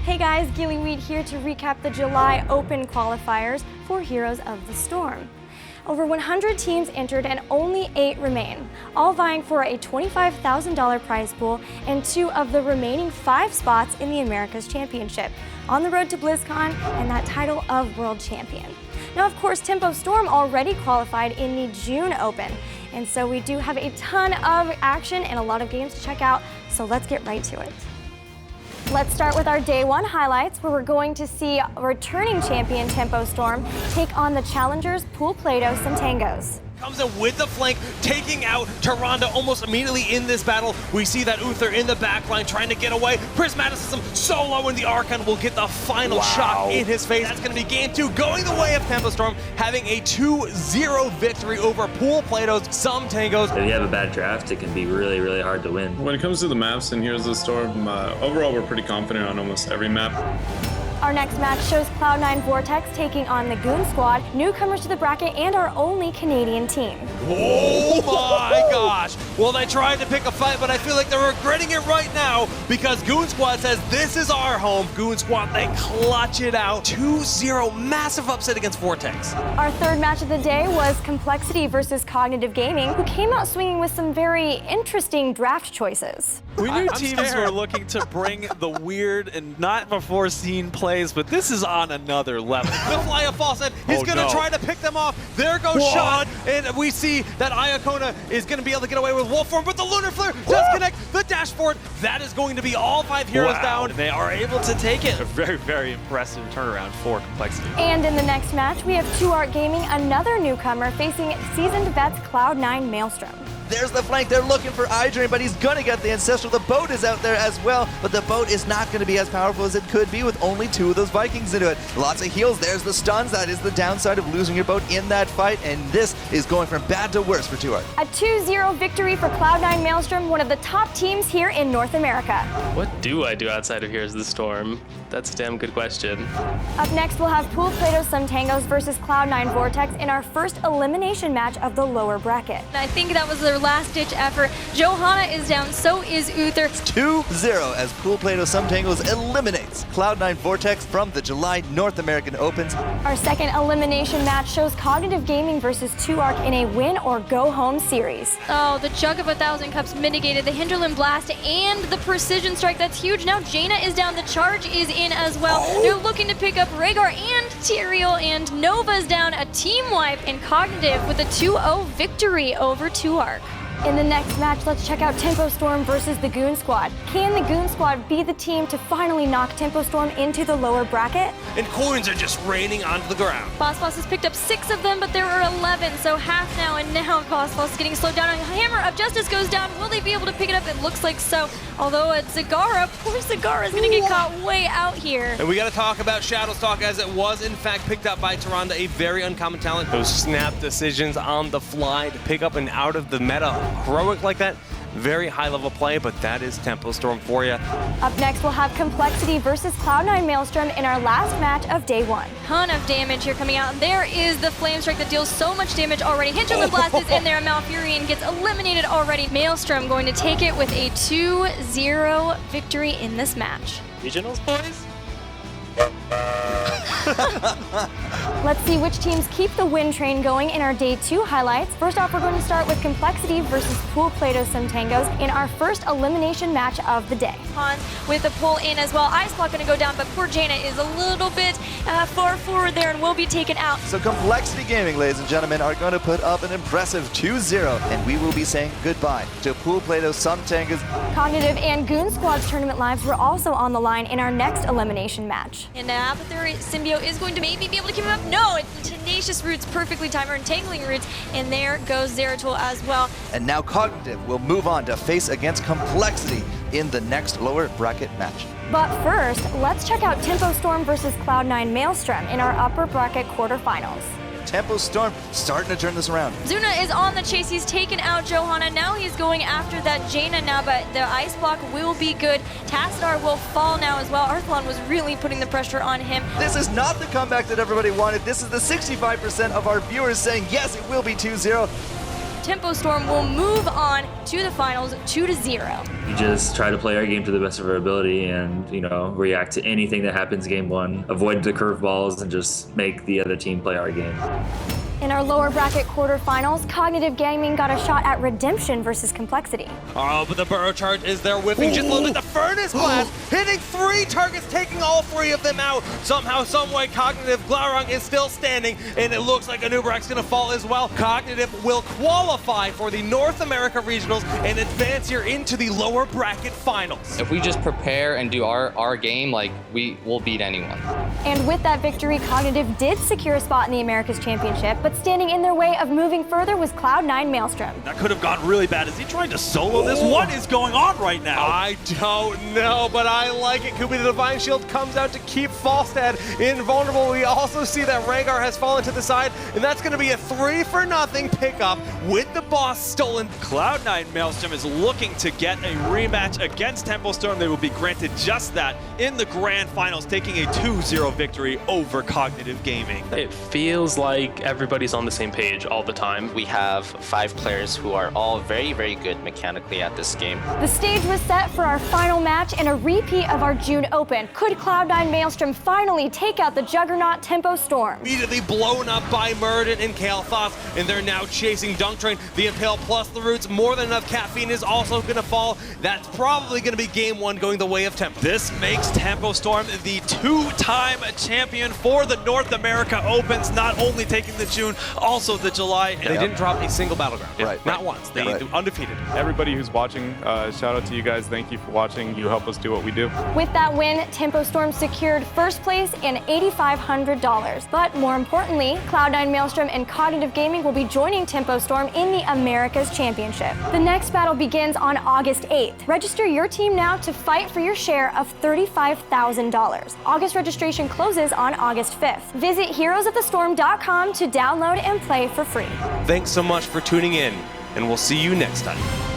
Hey guys, Gillyweed here to recap the July Open qualifiers for Heroes of the Storm. Over 100 teams entered and only 8 remain, all vying for a $25,000 prize pool and 2 of the remaining 5 spots in the Americas Championship, on the road to BlizzCon and that title of World Champion. Now, of course, Tempo Storm already qualified in the June Open, and so we do have a ton of action and a lot of games to check out, so let's get right to it. Let's start with our Day 1 highlights, where we're going to see returning champion Tempo Storm take on the challengers Plato Tangos. Comes in with the flank, taking out Tyrande almost immediately in this battle. We see that Uther in the backline trying to get away. Prismaticism solo in the Archon will get the final shot in his face. That's going to be game 2, going the way of Tempo Storm, having a 2-0 victory over Plato's Tangos. If you have a bad draft, it can be really, really hard to win. When it comes to the maps in Heroes of the Storm, overall we're pretty confident on almost every map. Our next match shows Cloud9 Vortex taking on the Goon Squad, newcomers to the bracket and our only Canadian team. Oh my gosh! Well, they tried to pick a fight, but I feel like they're regretting it right now because Goon Squad says this is our home. Goon Squad, they clutch it out. 2-0, massive upset against Vortex. Our third match of the day was Complexity versus Cognitive Gaming, who came out swinging with some very interesting draft choices. We knew teams were looking to bring the weird and not before seen plays, but this is on another level. The fly of Fawcett, he's gonna try to pick them off. There goes Sean, and we see that Iacona is gonna be able to get away with Wolf Form, but the Lunar Flare does connect the dashboard. That is going to be all 5 heroes down. And they are able to take it. A very, very impressive turnaround for Complexity. And in the next match, we have 2Art Gaming, another newcomer, facing seasoned vets Cloud9 Maelstrom. There's the flank. They're looking for Idrain, but he's gonna get the Ancestral. The boat is out there as well, but the boat is not gonna be as powerful as it could be with only 2 of those Vikings into it. Lots of heals. There's the stuns. That is the downside of losing your boat in that fight, and this is going from bad to worse for 2Art. A 2-0 victory for Cloud9 Maelstrom, one of the top teams here in North America. What do I do outside of Heroes of the Storm? That's a damn good question. Up next, we'll have Plato Tangos versus Cloud9 Vortex in our first elimination match of the lower bracket. I think that was their last-ditch effort. Johanna is down, so is Uther. 2-0 as Plato Tangos eliminates Cloud9 Vortex from the July North American Opens. Our second elimination match shows Cognitive Gaming versus 2Arc in a win-or-go-home series. Oh, the Jug of 1,000 Cups mitigated the Hinterland Blast and the Precision Strike. That's huge. Now Jaina is down. The charge is in as well. They're looking to pick up Rhaegar and Tyrael, and Nova's down. A team wipe in Cognitive with a 2-0 victory over 2Arc. In the next match, let's check out Tempo Storm versus the Goon Squad. Can the Goon Squad be the team to finally knock Tempo Storm into the lower bracket? And coins are just raining onto the ground. Boss has picked up 6 of them, but there are 11, so half now, and now Boss is getting slowed down. A Hammer of Justice goes down. Will they be able to pick it up? It looks like so. Although Zagara, poor Zagara, is going to get caught way out here. And we got to talk about Shadowstalk, as it was in fact picked up by Tyrande, a very uncommon talent. Those snap decisions on the fly to pick up and out of the meta. Heroic like that, very high level play, but that is Tempo Storm for you. Up next, we'll have Complexity versus Cloud9 Maelstrom in our last match of Day 1. Ton of damage here coming out, and there is the Flame Strike that deals so much damage already. Hinterland Blast is in there, Malfurion gets eliminated already. Maelstrom going to take it with a 2-0 victory in this match. Regionals, boys? Let's see which teams keep the win train going in our Day 2 highlights. First off, we're going to start with Complexity versus Plato Tangos in our first elimination match of the day. On with a pull in as well. Ice Block going to go down, but poor Jaina is a little bit far forward there and will be taken out. So Complexity Gaming, ladies and gentlemen, are going to put up an impressive 2-0, and we will be saying goodbye to Plato Tangos. Cognitive and Goon Squad's tournament lives were also on the line in our next elimination match. And Abathur Symbio is going to maybe be able to keep him up. No, it's Tenacious Roots, perfectly timed, or Entangling Roots, and there goes Zeratul as well. And now Cognitive will move on to face against Complexity in the next lower bracket match. But first, let's check out Tempo Storm versus Cloud9 Maelstrom in our upper bracket quarterfinals. Tempo Storm starting to turn this around. Zuna is on the chase. He's taken out Johanna. Now he's going after that Jaina now, but the Ice Block will be good. Tassadar will fall now as well. Arthlon was really putting the pressure on him. This is not the comeback that everybody wanted. This is the 65% of our viewers saying, yes, it will be 2-0. Tempo Storm will move on to the finals 2-0. We just try to play our game to the best of our ability and, react to anything that happens game one, avoid the curveballs, and just make the other team play our game. In our lower bracket quarterfinals, Cognitive Gaming got a shot at redemption versus complexity. Oh, but the Burrow Charge is there whiffing just a little bit. The Furnace Blast hitting 3 targets, taking all 3 of them out. Somehow, someway, Cognitive Glaurung is still standing, and it looks like Anubarak's going to fall as well. Cognitive will qualify for the North America Regionals and advance here into the lower bracket finals. If we just prepare and do our game, we will beat anyone. And with that victory, Cognitive did secure a spot in the Americas Championship, but standing in their way of moving further was Cloud9 Maelstrom. That could have gone really bad. Is he trying to solo this? What is going on right now? I don't know, but I like it. Kubi the Divine Shield comes out to keep Falstad invulnerable. We also see that Rhaegar has fallen to the side, and that's going to be a 3-for-0 pickup with the boss stolen. Cloud9 Maelstrom is looking to get a rematch against Tempo Storm. They will be granted just that in the grand finals, taking a 2-0 victory over Cognitive Gaming. It feels like everybody's on the same page all the time. We have 5 players who are all very, very good mechanically at this game. The stage was set for our final match and a repeat of our June Open. Could Cloud9 Maelstrom finally take out the juggernaut Tempo Storm? Immediately blown up by Murden and Kael'thas, and they're now chasing Dunk Train. The Impale plus the Roots, more than enough caffeine is also going to fall. That's probably going to be game 1 going the way of Tempo. This makes Tempo Storm the 2-time champion for the North America Opens, not only taking the June, also the July. They didn't drop a single battleground. Right. Not once. They undefeated. Everybody who's watching, shout out to you guys. Thank you for watching. You help us do what we do. With that win, Tempo Storm secured first place and $8,500. But more importantly, Cloud9 Maelstrom and Cognitive Gaming will be joining Tempo Storm in the Americas Championship. The next battle begins on August 8th. Register your team now to fight for your share of $35,000. August registration closes on August 5th. Visit heroesofthestorm.com to download and play for free. Thanks so much for tuning in, and we'll see you next time.